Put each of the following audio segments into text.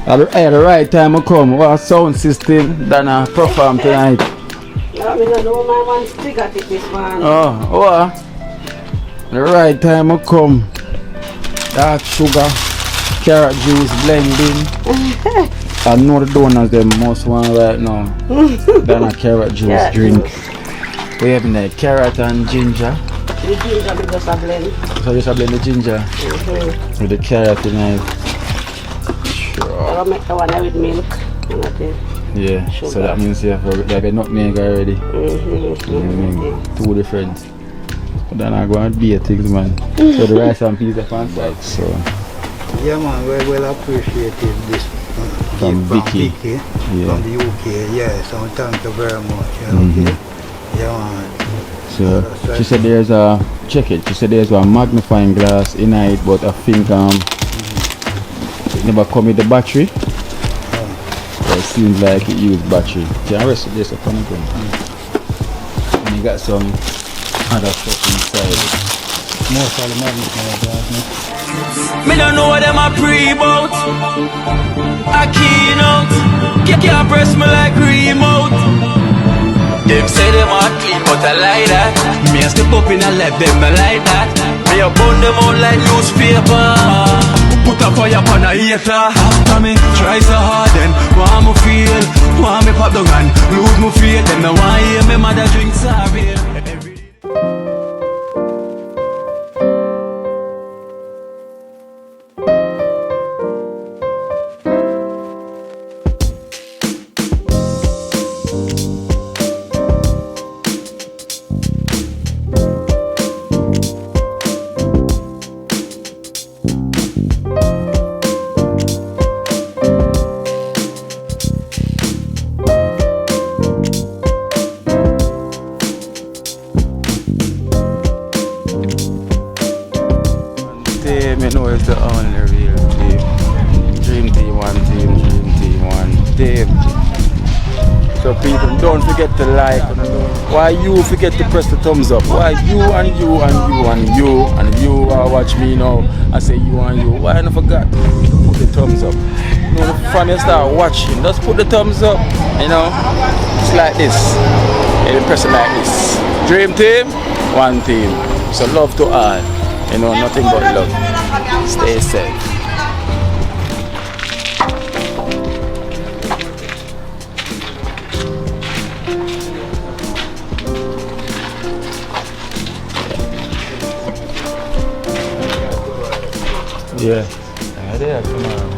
At the right time I come. What sound system Donna perform tonight? I don't know my man stick at it this man. Oh, what? The right time I come. Dark sugar, carrot juice blending. I know the Donna's the most one right now. Donna carrot juice drink. We having the carrot and ginger. The ginger we just a blend. So you just blend the ginger with the carrot tonight. I'll make the one with milk. Yeah, sugar. So that means you have a nutmeg already. Two different. But then I go and beer things, man. So the rice and peas are on side. So yeah, man, we well appreciated this from Vicky. Yeah. From the UK. Yeah, so thank you very much. Yeah, man. So she said there's a check it. She said there's a magnifying glass in it, but I think it never come with the battery. It seems like it used battery. Can I rest this upon it? And you got some other stuff inside. Most of the magnifying glass. Me don't know what them a pre-bout. A keynote. Can't press me like remote. Them say them a clean but I like that. Me a step up in a left, them not like that. Me a burn them out like newspaper. Put a fire upon a hater. After me try so hard then want me feel, want me pop down and lose my faith. Them no want hear me mother drink sorry. Me know it's the only real team. Dream team, one team. So people, don't forget to like. Why you forget to press the thumbs up? Why you and you and you and you and you watch me now? I say you and you. Why I not forgot to put the thumbs up? You know, from you start watching, just put the thumbs up. You know, it's like this. And you press it like this. Dream team, one team. So love to all. You know, nothing but love. Stay safe. Yeah. There, come on.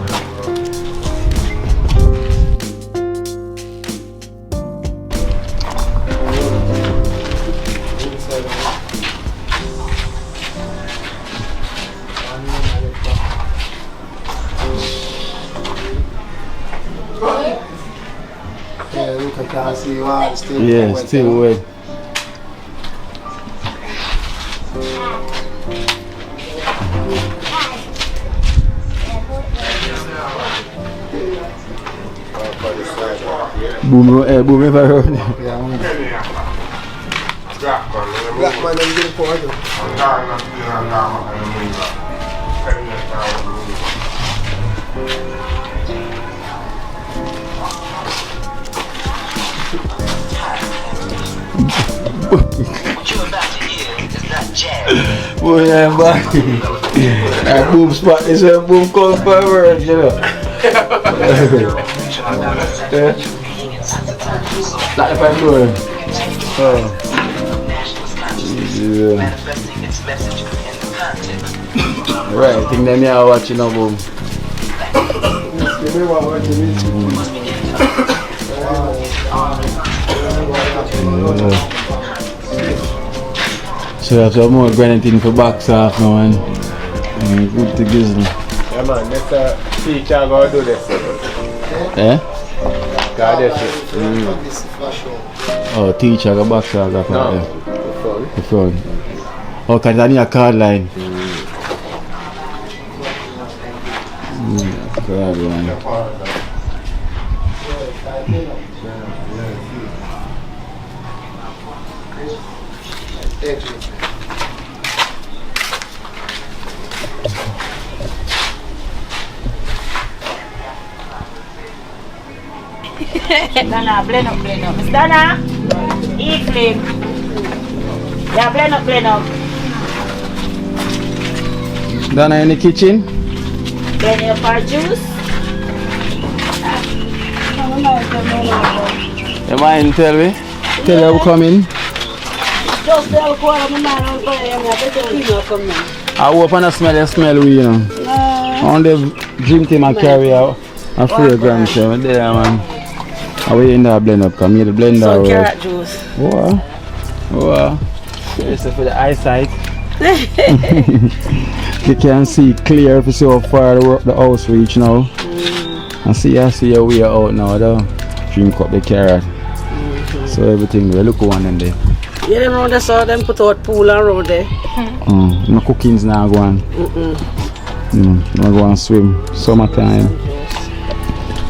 Yeah, still wet. Boom, boom ever run. Black man and get for it. What you're about to hear is not jazz. Boy, I'm back. That boom spot is a boom call forward, you know. Like if I'm doing. Oh. Yeah. Right, I think them here are watching now, boom. So you have some more grenadine for box off now and good to gizzle. Yeah man, next teacher gonna do this. Eh? God this Oh, teacher go box off that no, part the front. Oh, cause I need a card line. Card line. Donna, blend up. Miss Donna, eat flame. Yeah, blend up. Donna in the kitchen? Blend up our juice. You mind tell me? Tell her we come in. Just the alcohol, my man, I'm going to Kino come in. I hope I smell we, you know. On the drink team I carry out a fragrance, so there, man. I wait in there blend up, because me the blender. Some carrot juice. Wow. This is for the eyesight. You can see clear if you see how far the house reach now. And see your way out now, though. Drink up the carrot. So everything, we look one in there. Yeah, them round there, so them put out pool and road there. My cooking's now going. I'm going to swim. Summertime.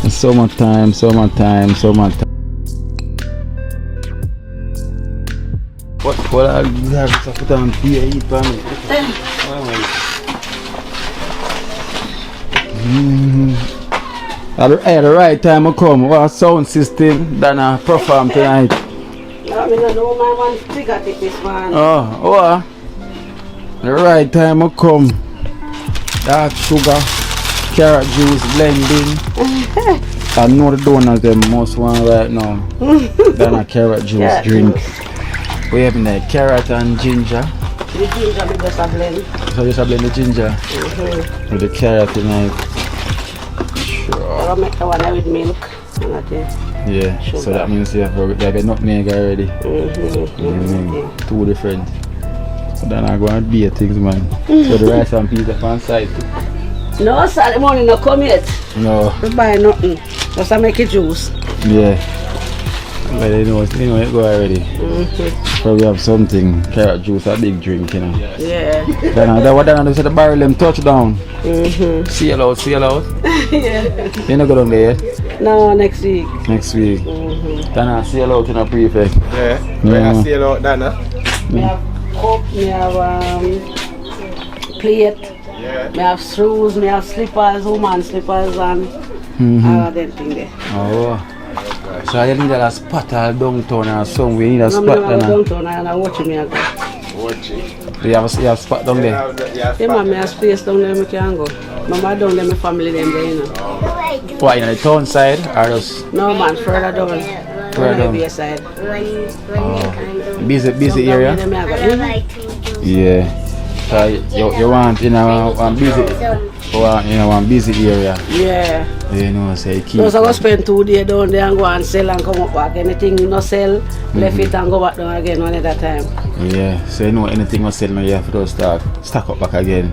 Summertime. What I have to put on beer eat for me. At the right time I come, what sound system Donna perform tonight? I mean, I know my man figure this man. At the right time I come. Dark sugar, carrot juice, blending. I know the Donna them most one right now. Donna carrot juice drink. We have the carrot and ginger. The ginger we just a blend. So just blend the ginger with the carrot tonight. I'll make the one with milk. Yeah, sugar. So that means you have a nutmeg already. Two different. So then I go and beer things, man. So the rice and peas are on side too. No, sir, the morning not come yet. No. We buy nothing. Just to make it juice. Yeah. But you know it go already. Probably have something. Carrot juice, a big drink, you know. Yeah. Then what then the barrel them touchdown. Seal out. Yeah. You not go down there yet? No, next week. Then I seal out in a prefect. Yeah. I seal out Donna. We have cup, we have plate, we have shoes, we have slippers, woman slippers and all that thing there. Oh. So you need a spot downtown or somewhere, you need a spot there. Downtown and I'm watching me. You have a spot down there? Yeah, man, I have space down there I can go. Mama down there, my family them there, you know. What, in the town side or just? No man, further down. Further down. Side. Busy area? Yeah. So you want in one busy area? Yeah. You know, say keep. So I go spend 2 days down there and go and sell and come up back. Anything you no sell, left it and go back down again one at a time. Yeah, so you know anything you sell, you have to just stack up back again.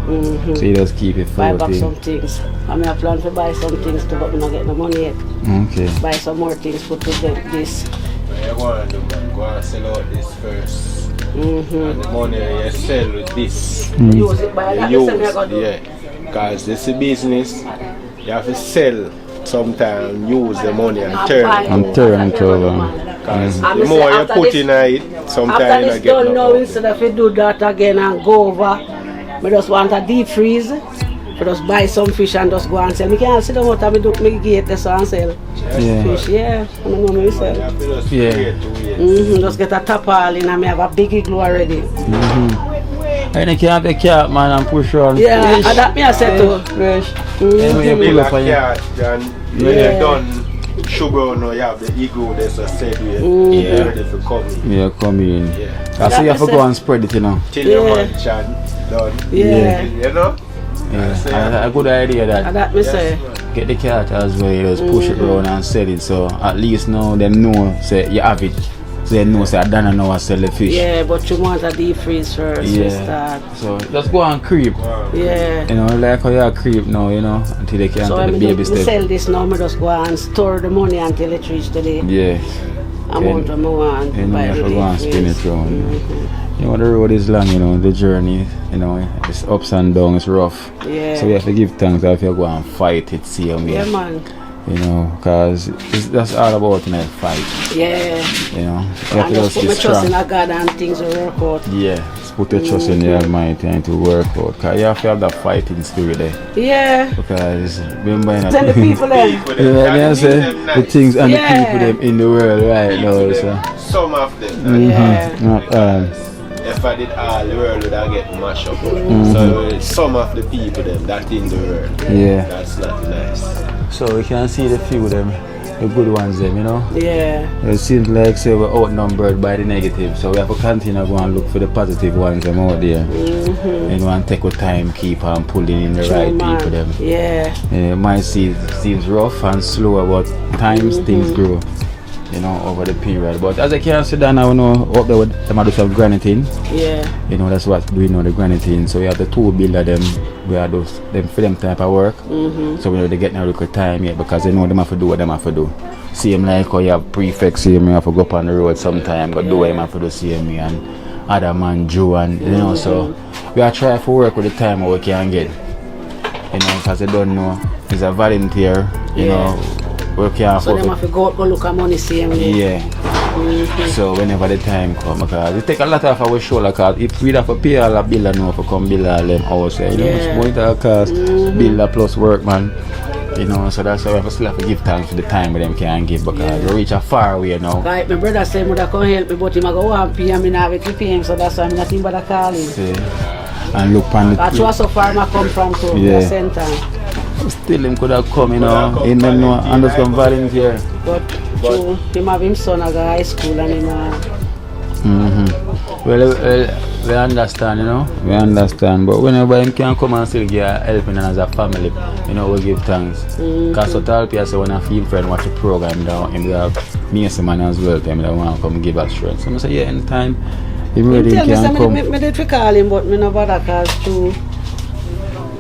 So you just keep it for buy back some things. I mean, I plan to buy some things too, but I'm not getting the money yet. Okay. Buy some more things for to get this. You go and sell out this first. And the money you sell with this. Use it by that. Yeah. Because this is business. You have to sell sometimes, use the money and turn it over. Because the more you put in it, sometimes after you this get done now, instead of you do that again and go over, I just want a deep freeze. I just buy some fish and just go and sell. I can't sit down out and do my gate this and sell fish. Yeah, I know myself. Yeah. Just get a tapal in and I have a big igloo already. And you can have a cat, man, and push on. Yeah, and that me I said too. Fresh. When you're done, sugar, no, you have the ego, there's a said you're ready to come in. Yeah, come in. Yeah. So you have to go and spread it, you know. Till your lunch and done. Yeah. You know? Yeah. A good idea that. And that me say. Get the cat as well, you just push it around and sell it. So at least now them know, say you have it. So they know, say I don't know how to sell the fish. Yeah, but you want a deep freeze first. Yeah. So just go and creep. Yeah. You know, like how you creep now, you know, until they can take the baby step. So sell this now, I just go and store the money until it reaches to the amount of money. You know, you have to go and spin it around. You know, the road is long, you know, the journey, you know, it's ups and downs, it's rough. Yeah. So we have to give thanks if you go and fight it, see how Yeah, man. You know, because that's all about in a fight. Yeah. You know, you have And to just just be put my trust in strong. a God and things will work out. Yeah, just put your trust in the Almighty and to work out. Because you have to have that fighting spirit there. Yeah. Because remember, Send the people there. yeah, say the things and the people them in the world right now. So. Some of them. Yeah. If I did all, the world would have get mashed up. So some of the people them that in the world. Yeah. That's not nice. So we can see the few of them, the good ones them, you know. Yeah. It seems like say we're outnumbered by the negative, so we have to continue to go and look for the positive ones them out there. You know, and take our time, keep on pulling in the right people them. Yeah. Might seems rough and slow, but times things grow. You know, over the period. But as I can see that now, you know, up there with them I do some graniting. Yeah. You know, that's what we know, the graniting. So we have the two builder them, we are those them for them type of work. So we know they get no real time yet because they know them have to do what them have to do. Same like how you have prefects, same you have to go up on the road sometime, but do what you have to do, same me and other man Joe and you know, so we are trying to work with the time what we can get. You know, because they don't know it's a volunteer, you know. We can't so them have to go look at money same way. Yeah. So whenever the time come, because it take a lot of our shoulder, because if we have to pay all the bill now for come bill all them house, you know, it's more than cost, bill plus workman. You know, so that's why we still have to give thanks for the time them can give because we reach a far way now. Like my brother said, I come help me, but him I go one pay and I not with pay him, so that's why I'm not even bother calling. See. And look on the that's where so far I come from to the center. Still him could have come, you know, in them no and just come volunteer. But true, him have him son at high school and him Well, we understand, you know, we understand, but whenever him can come and still give helping as a family, you know, we give thanks. Because so tell people say when a film friend watch the program down, him have me as a man as well, tell me that want to come give us strength. So I say, yeah, anytime him ready he can come. I did call him, but I no bother because too.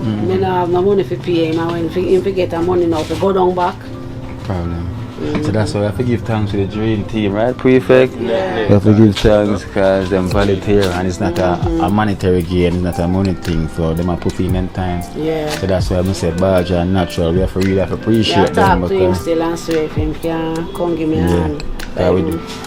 I don't have no money for pay him, and when he get the money now to go down back. Problem. So that's why we have to give thanks to the dream team, right, Prefect? We have to give thanks because them volunteer and it's not a monetary gain, it's not a money thing, so they might put in them time. Yeah. So that's why I say Barge and Natural, we have to really appreciate them. Talk to him still and see if him can come give me a hand.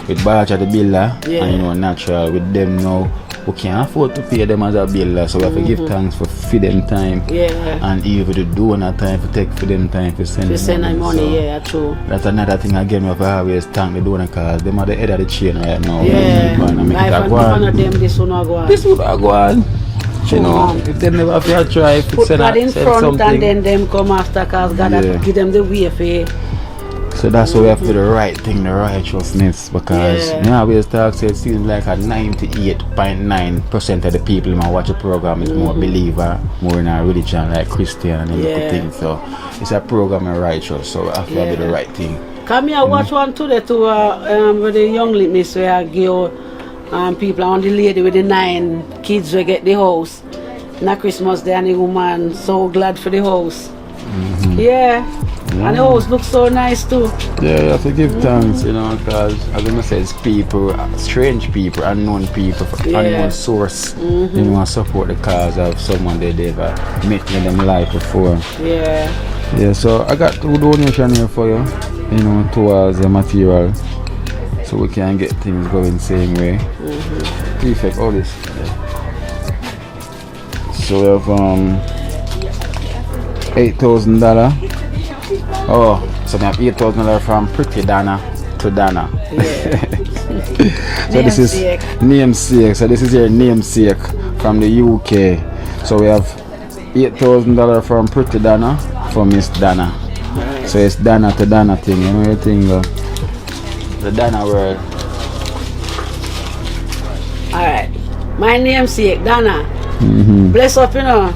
With Barge at the builder and you know Natural, with them now, we can't afford to pay them as a builder, so we have to give thanks for feed them time. And even the donor time to take for them time to send them money. So yeah, true. that's another thing again, we have to always thank the donor because them are the head of the chain right now. Yeah, like one of them, this one will go on. This would go on. You know, if they never have to try to put God in front something. and then them come after because God have give them the way for. So that's why we have to do the right thing, the righteousness, because you know, always talk, so it seems like a 98.9% of the people who watch the program is more believer, more in a religion like Christian and little things. So it's a program of righteous, so we have to do the right thing. Come here, watch one today too, with the young miss where I give people on the lady with the 9 kids who get the house. Na Christmas Day and the woman so glad for the house. And the house looks so nice too. Yeah, you have to give thanks, you know, because as I say, it's people, strange people, unknown people, unknown source. You know, support the cause of someone they never met in their life before. Yeah, so I got 2 donations here for you, you know, towards the material, so we can get things going same way. Perfect, all this. So we have $8,000. Oh, so we have $8,000 from Pretty Donna to Donna. So this is namesake. So this is your namesake from the UK. So we have $8,000 from Pretty Donna for Miss Donna. So it's Donna to Donna thing, you know your thing go. The Donna word. Alright. My namesake, Donna. Bless up, you know.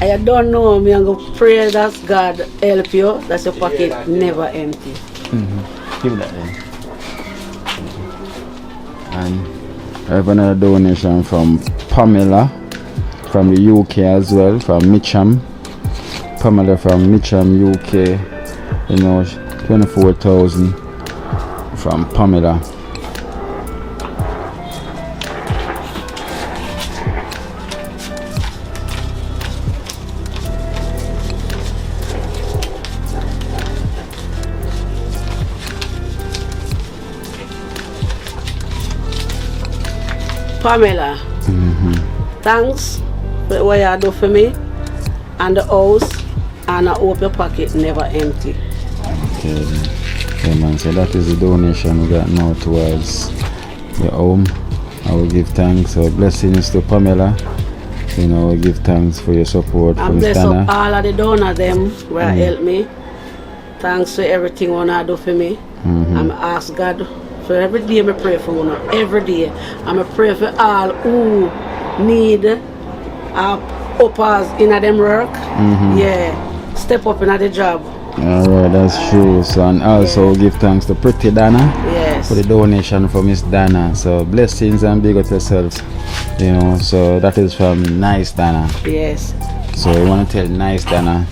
I don't know me, I'm going to pray that God help you, that your pocket never empty. Give me that then. And I have another donation from Pamela from the UK as well, from Mitcham. Pamela from Mitcham, UK, you know, 24,000 from Pamela. Pamela, thanks for what you do for me and the house, and I hope your pocket never empty. Okay, yeah, man. So that is the donation we got now towards the home. I will give thanks. So blessings to Pamela. You know, we give thanks for your support. And bless up all of the donors them where help me. Thanks for everything you do for me. I'm ask God for every day. I pray for you. Every day. I'm pray for all who need uppers in them work. Yeah, step up in the job. Alright, that's true. So, and also give thanks to Pretty Donna for the donation for Miss Donna. So blessings and big up yourselves. You know, so that is from Nice Donna. Yes. So I want to tell Nice Donna,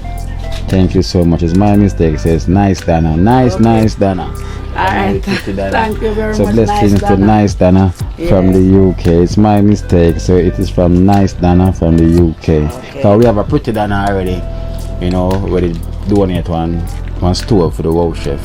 thank you so much. It's my mistake. It says Nice Donna. Nice Donna. Alright. Thank you very so much. So blessings to Nice Donna from the UK. It's my mistake. So it is from Nice Donna from the UK. So we have a Pretty Donna already. You know, where they donate one stove for the wow chef.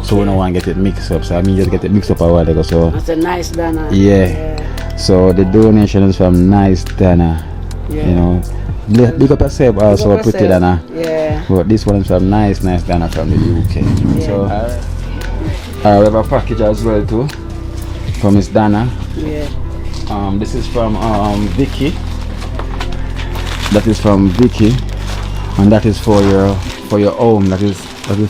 So we don't want to get it mixed up. So I mean just get it mixed up a while ago. So that's a Nice Donna. Yeah. So the donation is from Nice Donna. You know. Big up yourself also Pretty Donna. Yeah. But this one is from Nice Donna from the UK. So we have a package as well too from Miss Donna. Yeah. This is from Vicky. That is from Vicky. And that is for your home. That is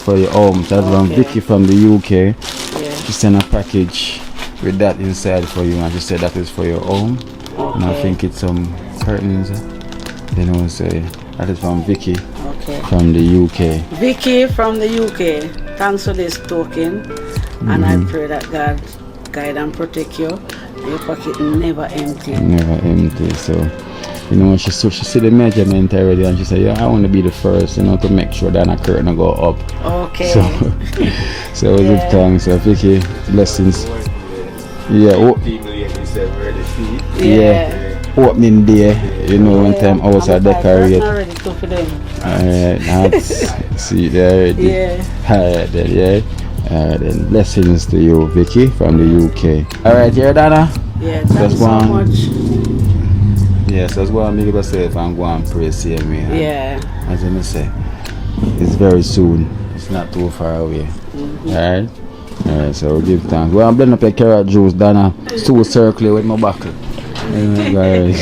for your home. So that's from Vicky from the UK. Yeah. She sent a package with that inside for you, and she said that is for your home. And I think it's some curtains. You know, so that is from Vicky from the UK. Vicky from the UK. Thanks for this token, and I pray that God guide and protect you. Your pocket never empty. Never empty. So. You know, she see the measurement already, and she said, "Yeah, I want to be the first, you know, to make sure that a curtain will go up." Okay. So we give thanks, Vicky. Blessings. Yeah. Opening day, you know, when time outside decorate. Already too for them. Alright, see there already. Alright then, Alright then, blessings to you, Vicky from the UK. Alright, here, Donna. Yeah, thanks so much. Yes, let's go and make yourself and go and pray, see me. Yeah. As I say, it's very soon. It's not too far away. Alright? Alright, so we'll give thanks. Well, I'm blending up your carrot juice, Donna. Two circle with my buckle. Alright.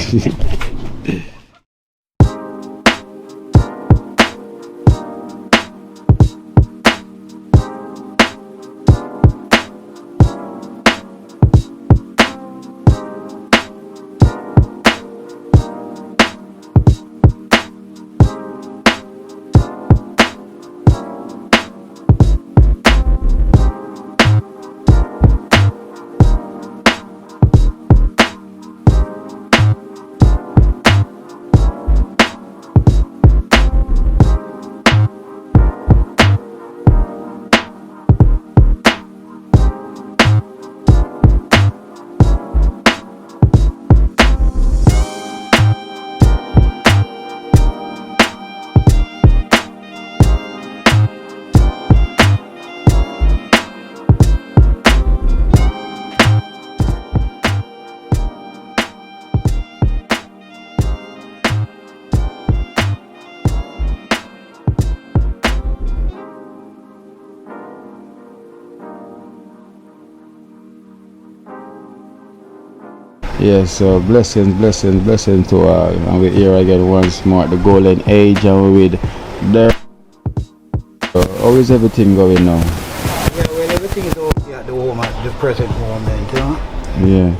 Yes, so blessings to all. And we're here again once more at the golden age, and we're with the. How is everything going now? Yeah, well, everything is okay at the home at the present moment, you know? Yeah.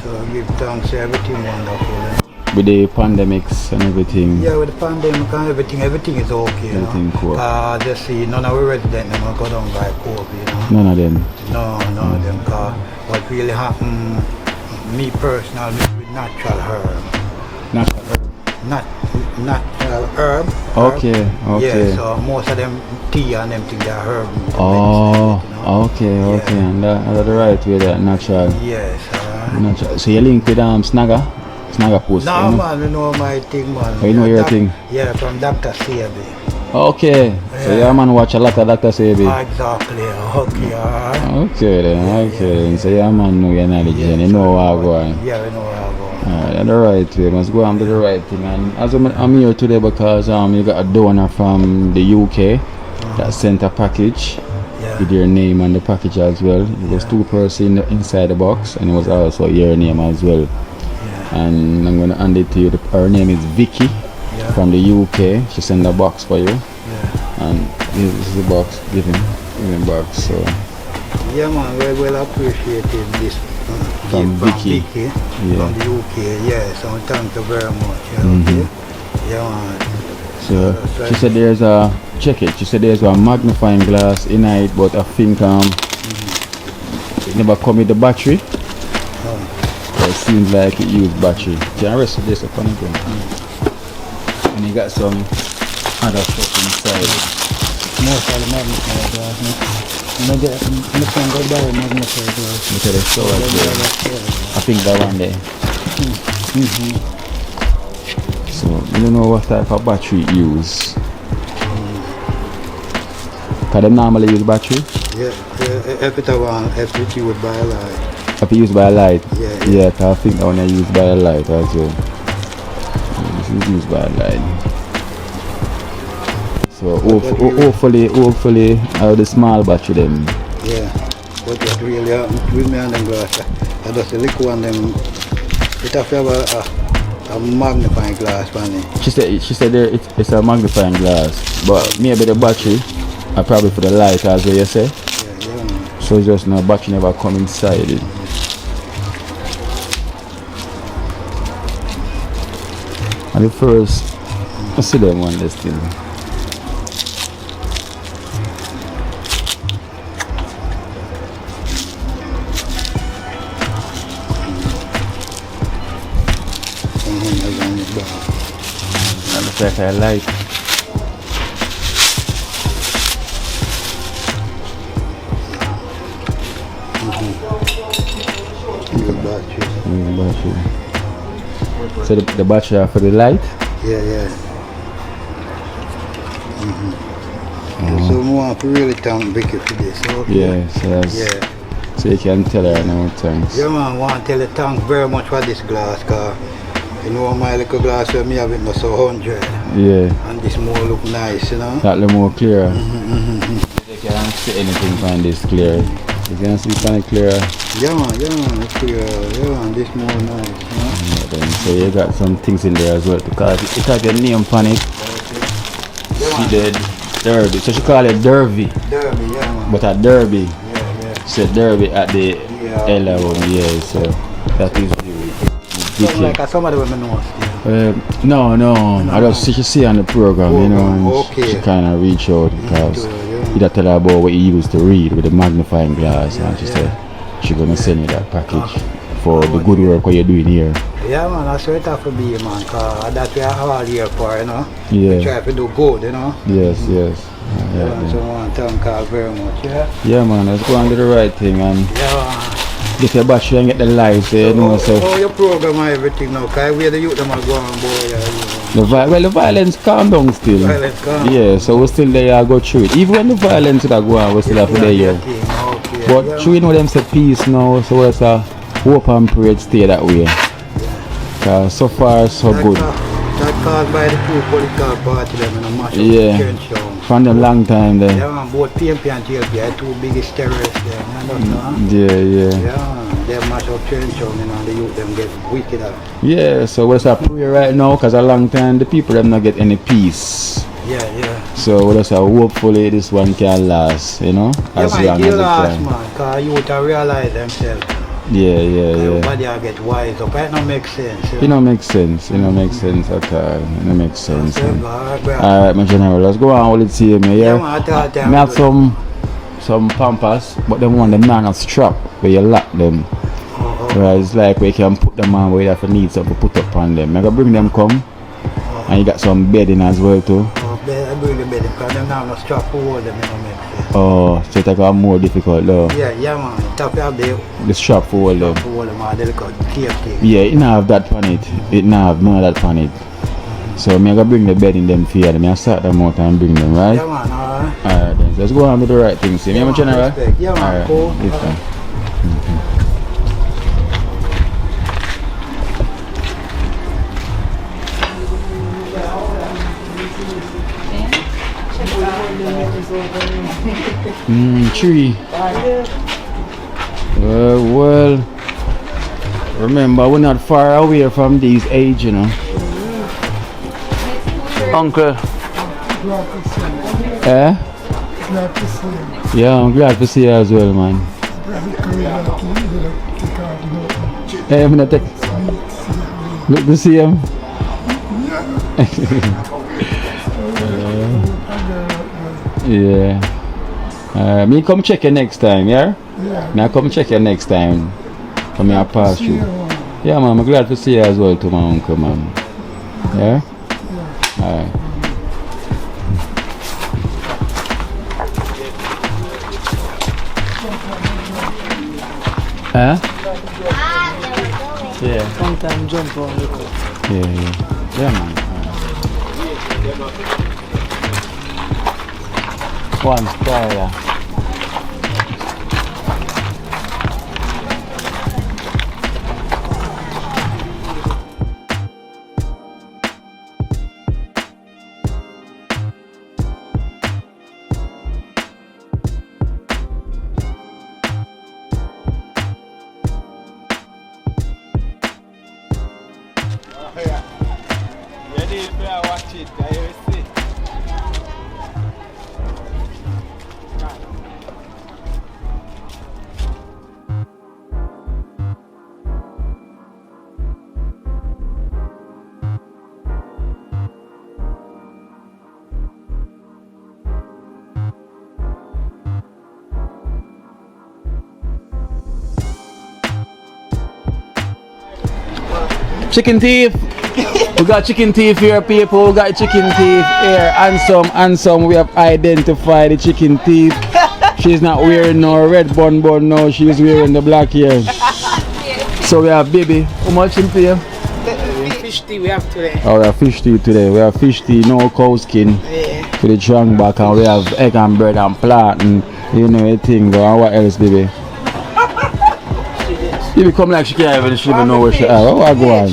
So give thanks to everything wonderful. With the pandemics and everything. Yeah, with the pandemic and everything is okay. Everything cool. Just see, none of our residents are go down by COVID, you know? None of them? No, none of them. Because what really happened, me personally, with natural herb. Natural herb? Natural herb. Okay. Yeah, so most of them tea and them things are herb. Oh, okay. And that's the right way, that natural. Yes. Natural. So you link with Snagger Post? No, man, you know my thing, man. Oh, you know your thing? Yeah, from Dr. Sabi. Okay. Yeah. So your man watch a lot of Dr. Sabi? Exactly. Okay, alright. Okay then. So your man know your knowledge and you know what I go on. Yeah, we know what I go Alright, the right way. Must go and do the right thing. And as I'm here today because you got a donor from the UK that sent a package with your name on the package as well. It was 2 persons inside the box, and it was also your name as well. And I'm gonna hand it to you. Her name is Vicky from the UK. She sent a box for you. And this is the box. Give him box. So yeah, man, we will appreciate this from Vicky. From the UK. Yeah, so thank you very much. Okay? Yeah, man. So she said there's a check it. She said there's a magnifying glass in it, but I think it never come with the battery. But it seems like it used battery. Can I rest of this upon again? And you got some other stuff inside. Most of the magnifying glass. Look at the storage there. I think that one there. So you don't know what type of battery it use. Can they normally use battery? Yeah, if it used by a light. If it used by a light? Yeah. Cause I think that one is used by a light as well. This is used by a light. So hopefully the small battery then. Yeah, but what really happened with me and them glass, I just the liquid and them, it have to have a magnifying glass on it. She said there it's a magnifying glass, but maybe the battery are probably for the light as well, you say? Yeah. So just no battery never come inside it. And the first, I see them one this thing. And it's like a light. Battery. So the battery are for the light? Yeah. So we want to really thank Vicky for this. Okay? Yes. So you can tell her no thanks. Yeah, man, I want to tell you thanks very much for this glass, because you know my little glass where me have it not so 100. Yeah. And this more look nice, you know. That look more clear. You can't see anything from this clear. You can see from it clear. Yeah man, it's clear. Yeah man, this more nice, you know. Yeah, so you got some things in there as well because it has your name on it. She did Derby. So she call it Derby. Derby, yeah man. But at Derby. Yeah. She said Derby at the Ella home, yeah, so that is Sounds like some of the women know still. No. I just she see on the program, you know, and okay. she kinda reach out because you tell her about what you used to read with the magnifying glass, and she said she gonna send you that package for the good work what you're doing here. Yeah man, that's what it have to be, man, because that's what I have all here for, you know. Yeah. We try to do good, you know. Yes. Yeah, so I want to thank her very much, Yeah man, let's go and do the right thing and get your battery and get the lights, you know. So your program and everything now, because where the youth them are going, boy, the violence calm down still. Yeah, so we still there go through it. Even when the violence that go on, we still have to there. Okay. But through you know them say peace now, so it's a hope and pray to stay that way. Cause so far so good. That caused by the two political parties them in a mash up TrenchTown. From a long time then. Yeah man, both PMP and TLP are two biggest terrorists there, man. Yeah, they mash up TrenchTown, you know, and the youth them get wicked out. Yeah, so what's up pray right now, cause a long time the people them not get any peace. Yeah. So we just hopefully this one can last, you know, as long as it can. Man, because youth realize themselves. Yeah. Everybody get wise up. It don't make sense. It don't make sense. It don't make sense at all. It don't make sense. Alright, my general, let's go on with it see me, yeah? Yeah, I have some pampers, but them one them not a strap where you lock them. Right, it's like where you can put them on where you have to need something to put up on them. I gotta bring them come. And you got some bedding as well too. I bring the bedding because them not no strap to hold them, it don't make sense. Oh, so it's like more difficult though. Yeah man. Top have the strap for hold them. Yeah, it don't have that on it. It don't have none of that on it. So I'm gonna bring the bed in them for you. I'm gonna start them out and bring them, right? Yeah man, alright. Alright then, let's go on with the right thing. See me, my general? Yeah man, cool. 3. Well, remember we're not far away from these age, you know. Uncle. Eh? Yeah, I'm glad to see you as well, man. Hey, I'm gonna take. Good to see him. Yeah. Me come check you next time, yeah? Me come check you next time. Come here, pass you. Yeah, man, I'm glad to see you as well, to my uncle, man. Yeah? Alright. Huh? Yeah. Sometimes jump on the coat. Yeah. Yeah, man. One star, yeah. Chicken teeth. We got chicken teeth here, people. We got chicken teeth here. And some. We have identified the chicken teeth. She's not wearing no red bun now. She's wearing the black hair. So we have baby. How much in here? Fish tea we have today. Oh, we have fish tea today. We have fish tea, no cow skin. Yeah. For the trunk back, and we have egg and bread and plantain. You know a thing. And what else, baby? You become like she can't even know where she is. Oh, I go on.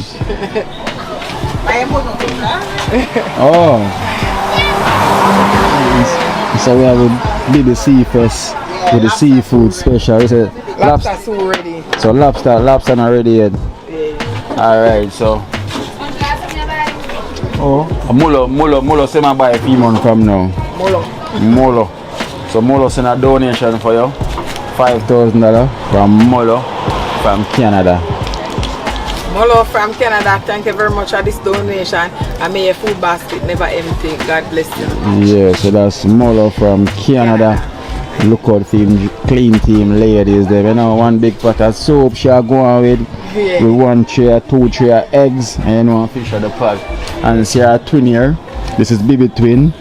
Oh. So we have a baby sea fest with the seafood special. It's a Lobster soup ready. So lobster not ready yet. Yeah. Alright, so. Oh, Mulo say my buy a few months from now. Molo. So Mulo send a donation for you. $5,000 from Mulo. From Canada. Molo from Canada, thank you very much for this donation. And may your food basket never empty. God bless you. Yeah, so that's Molo from Canada. Look out for him, clean team ladies there. You know, one big pot of soap she are going with. Yeah. With 1 tray, 2 tray of eggs, and you know, fish at the pot. And see our twin here. This is baby twin.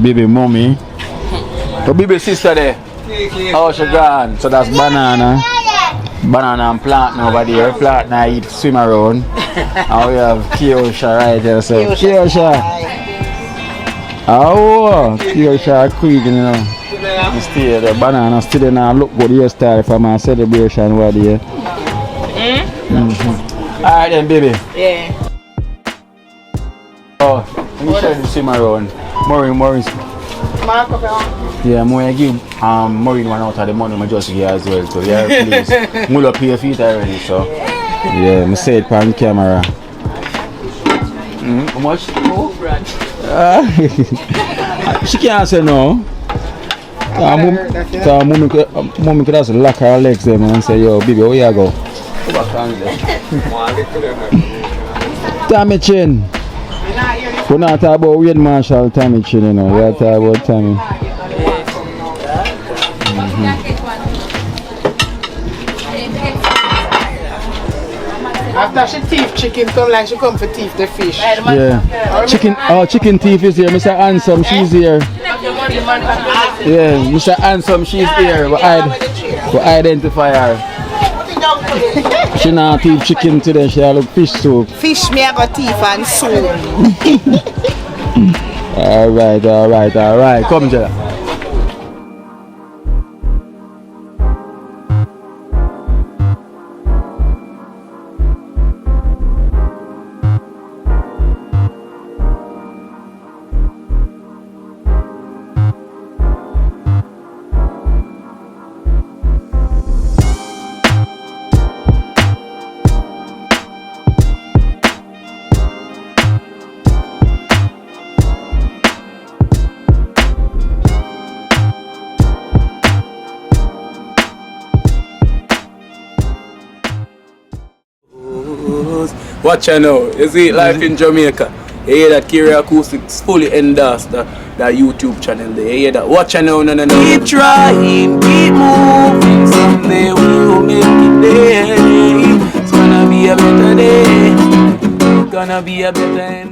Baby mommy. So baby sister there. Oh, she gone. So that's banana. Banana and plantain over there. Plantain I eat swim around. And we have Kiosha right there. So Kiosha. Oh, Kiosha quick, you know. You stay the banana still in a look good hairstyle for my celebration over there. Alright then, baby. Yeah. Oh, let me show you swim around. Maureen. Yeah, I'm going to give Maureen one out of the money I just give as well. So yeah, please. Mulo pay your feet already, so. Yeah, I say it on camera. How much? She can't say no. So mommy could just lock her legs there and say, yo, baby, where you go? Tommy Chin. We're not talking about Wade Marshall, Tommy Chin, you know. We're talking about Tommy. After she teeth chicken, come like she come for teeth the fish. Yeah. Chicken teeth is here. Mr. Handsome, she's here. Yeah, Mr. Handsome, she's here. We identify her. She not teeth chicken today, she have fish soup. Fish me I got teeth and soup. Alright. Come, Jella. Watch out now. You see life in Jamaica. You hear that Kiri Acoustics fully endorsed that YouTube channel there. You hear that? Watch out now, no. Keep trying, keep moving. Someday we will make it there. It's gonna be a better day. Gonna be a better end.